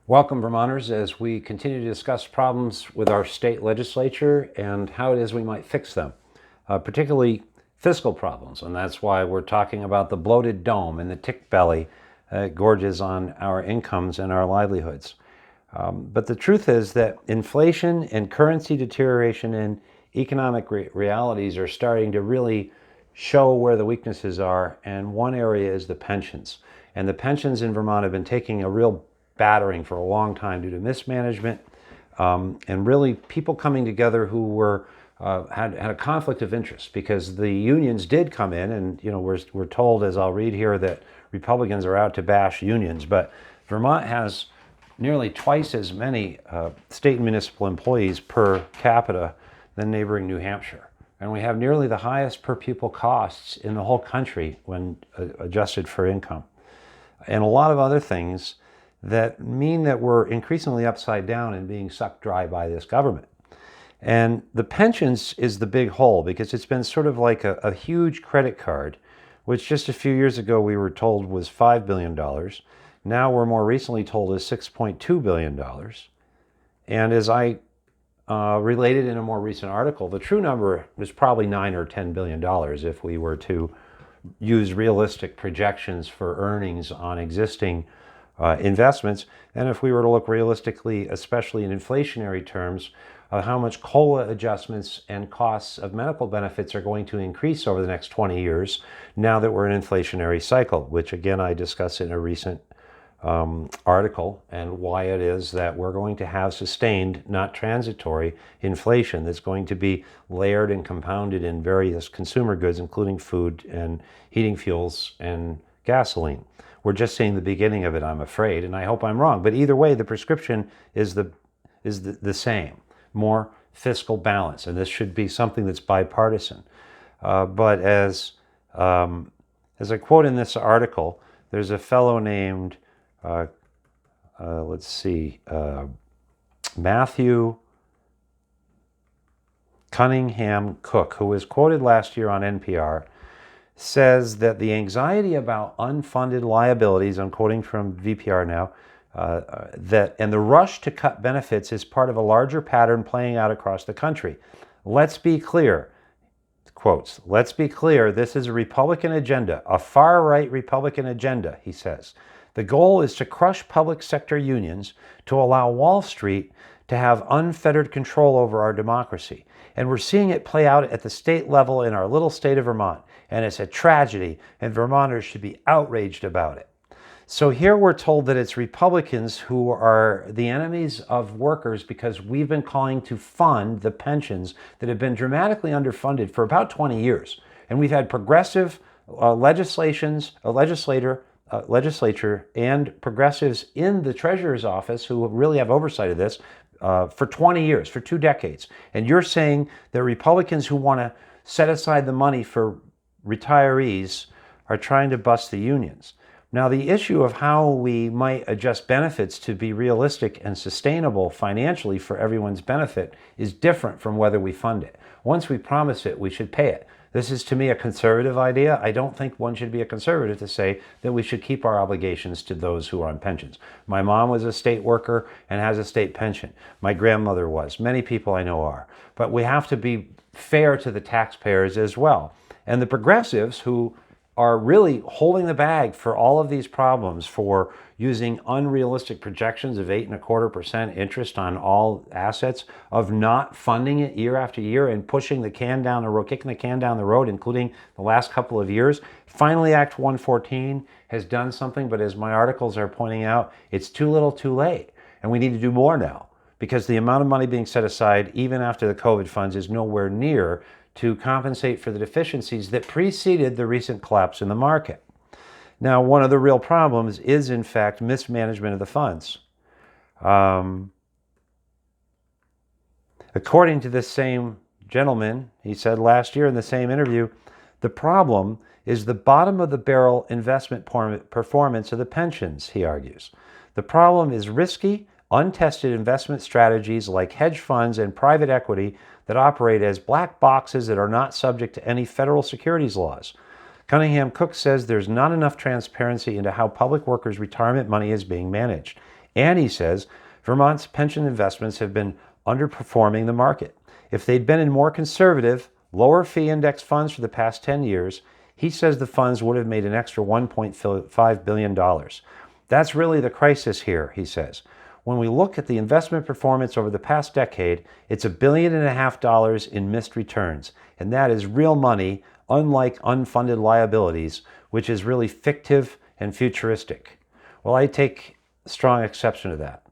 Welcome, Vermonters, as we continue to discuss problems with our state legislature and how it is we might fix them, particularly fiscal problems. And that's why we're talking about the bloated dome and the tick belly gorges on our incomes and our livelihoods. But the truth is that inflation and currency deterioration and economic realities are starting to really show where the weaknesses are. And one area is the pensions. And the pensions in Vermont have been taking a real battering for a long time due to mismanagement and really people coming together who were had a conflict of interest, because the unions did come in, and we're told, as I'll read here, that Republicans are out to bash unions, but Vermont has nearly twice as many state and municipal employees per capita than neighboring New Hampshire. And we have nearly the highest per pupil costs in the whole country when adjusted for income. And a lot of other things that mean that we're increasingly upside down and being sucked dry by this government. And the pensions is the big hole, because it's been sort of like a huge credit card, which just a few years ago we were told was $5 billion. Now we're more recently told is $6.2 billion. And as I related in a more recent article, the true number is probably $9 or $10 billion if we were to use realistic projections for earnings on existing investments. And if we were to look realistically, especially in inflationary terms, how much COLA adjustments and costs of medical benefits are going to increase over the next 20 years now that we're in an inflationary cycle, which again I discuss in a recent article, and why it is that we're going to have sustained, not transitory, inflation that's going to be layered and compounded in various consumer goods, including food and heating fuels and gasoline. We're just seeing the beginning of it, I'm afraid, and I hope I'm wrong. But either way, the prescription is the same: more fiscal balance, and this should be something that's bipartisan. But as I quote in this article, there's a fellow named Matthew Cunningham Cook, who was quoted last year on NPR, says that the anxiety about unfunded liabilities, I'm quoting from VPR now, and the rush to cut benefits is part of a larger pattern playing out across the country. Let's be clear, quotes, let's be clear, this is a Republican agenda, a far-right Republican agenda, he says. The goal is to crush public sector unions to allow Wall Street to have unfettered control over our democracy. And we're seeing it play out at the state level in our little state of Vermont. And it's a tragedy, and Vermonters should be outraged about it. So here we're told that it's Republicans who are the enemies of workers because we've been calling to fund the pensions that have been dramatically underfunded for about 20 years. And we've had progressive legislature and progressives in the treasurer's office who really have oversight of this for 20 years, for 2 decades. And you're saying that Republicans who want to set aside the money for retirees are trying to bust the unions. Now, the issue of how we might adjust benefits to be realistic and sustainable financially for everyone's benefit is different from whether we fund it. Once we promise it, we should pay it. This is, to me, a conservative idea. I don't think one should be a conservative to say that we should keep our obligations to those who are on pensions. My mom was a state worker and has a state pension. My grandmother was. Many people I know are. But we have to be fair to the taxpayers as well. And the progressives, who are really holding the bag for all of these problems, for using unrealistic projections of 8.25% interest on all assets, of not funding it year after year and pushing the can down the road, kicking the can down the road, including the last couple of years. Finally, Act 114 has done something, but as my articles are pointing out, it's too little too late. And we need to do more now, because the amount of money being set aside, even after the COVID funds, is nowhere near to compensate for the deficiencies that preceded the recent collapse in the market. Now, one of the real problems is, in fact, mismanagement of the funds. According to this same gentleman, he said last year in the same interview, the problem is the bottom of the barrel investment performance of the pensions, he argues. The problem is risky, untested investment strategies like hedge funds and private equity that operate as black boxes that are not subject to any federal securities laws. Cunningham Cook says there's not enough transparency into how public workers' retirement money is being managed. And he says, Vermont's pension investments have been underperforming the market. If they'd been in more conservative, lower fee index funds for the past 10 years, he says the funds would have made an extra $1.5 billion. That's really the crisis here, he says. When we look at the investment performance over the past decade, it's $1.5 billion in missed returns. And that is real money, unlike unfunded liabilities, which is really fictive and futuristic. Well, I take strong exception to that.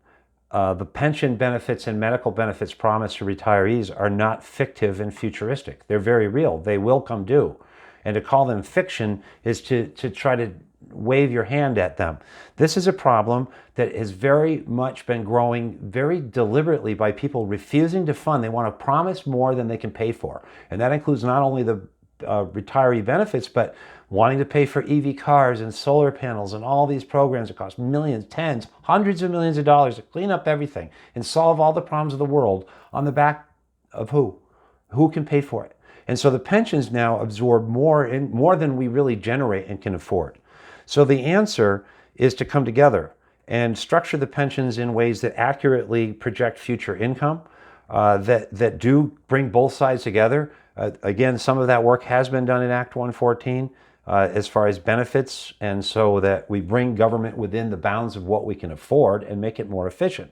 The pension benefits and medical benefits promised to retirees are not fictive and futuristic. They're very real. They will come due. And to call them fiction is to try to wave your hand at them. This is a problem that has very much been growing very deliberately by people refusing to fund. They want to promise more than they can pay for. And that includes not only the retiree benefits, but wanting to pay for EV cars and solar panels and all these programs that cost millions, tens, hundreds of millions of dollars to clean up everything and solve all the problems of the world on the back of who? Who can pay for it? And so the pensions now absorb more than we really generate and can afford. So the answer is to come together and structure the pensions in ways that accurately project future income, that do bring both sides together. Again, some of that work has been done in Act 114 as far as benefits, and so that we bring government within the bounds of what we can afford and make it more efficient.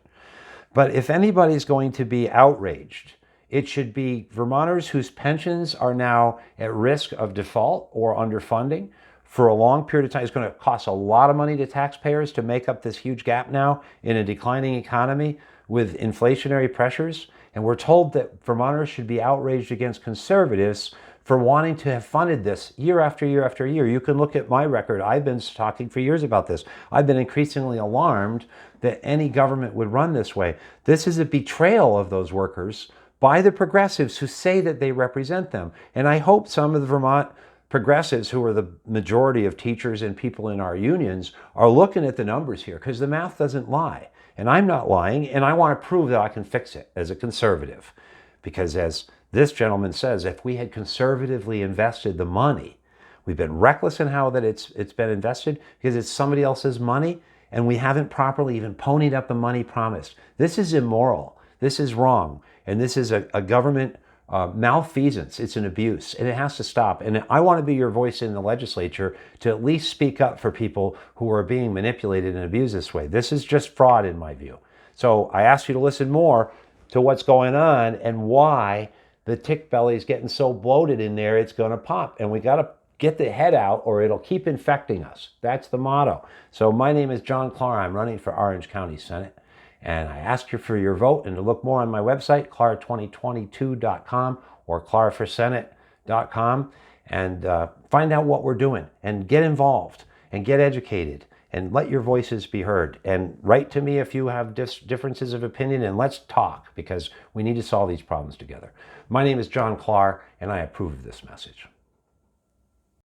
But if anybody's going to be outraged, it should be Vermonters whose pensions are now at risk of default or underfunding for a long period of time. It's going to cost a lot of money to taxpayers to make up this huge gap now in a declining economy with inflationary pressures. And we're told that Vermonters should be outraged against conservatives for wanting to have funded this year after year after year. You can look at my record. I've been talking for years about this. I've been increasingly alarmed that any government would run this way. This is a betrayal of those workers by the progressives who say that they represent them. And I hope some of the Vermont progressives, who are the majority of teachers and people in our unions, are looking at the numbers here, because the math doesn't lie. And I'm not lying, and I want to prove that I can fix it as a conservative. Because as this gentleman says, if we had conservatively invested the money, we've been reckless in how that it's been invested because it's somebody else's money, and we haven't properly even ponied up the money promised. This is immoral. This is wrong. And this is a government malfeasance. It's an abuse, and it has to stop. And I want to be your voice in the legislature to at least speak up for people who are being manipulated and abused this way. This is just fraud in my view. So I ask you to listen more to what's going on and why the tick belly is getting so bloated in there, it's going to pop. And we got to get the head out or it'll keep infecting us. That's the motto. So my name is John Clark. I'm running for Orange County Senate. And I ask you for your vote, and to look more on my website, clark2022.com or clarkforsenate.com, and find out what we're doing and get involved and get educated and let your voices be heard. And write to me if you have differences of opinion, and let's talk, because we need to solve these problems together. My name is John Clark, and I approve of this message.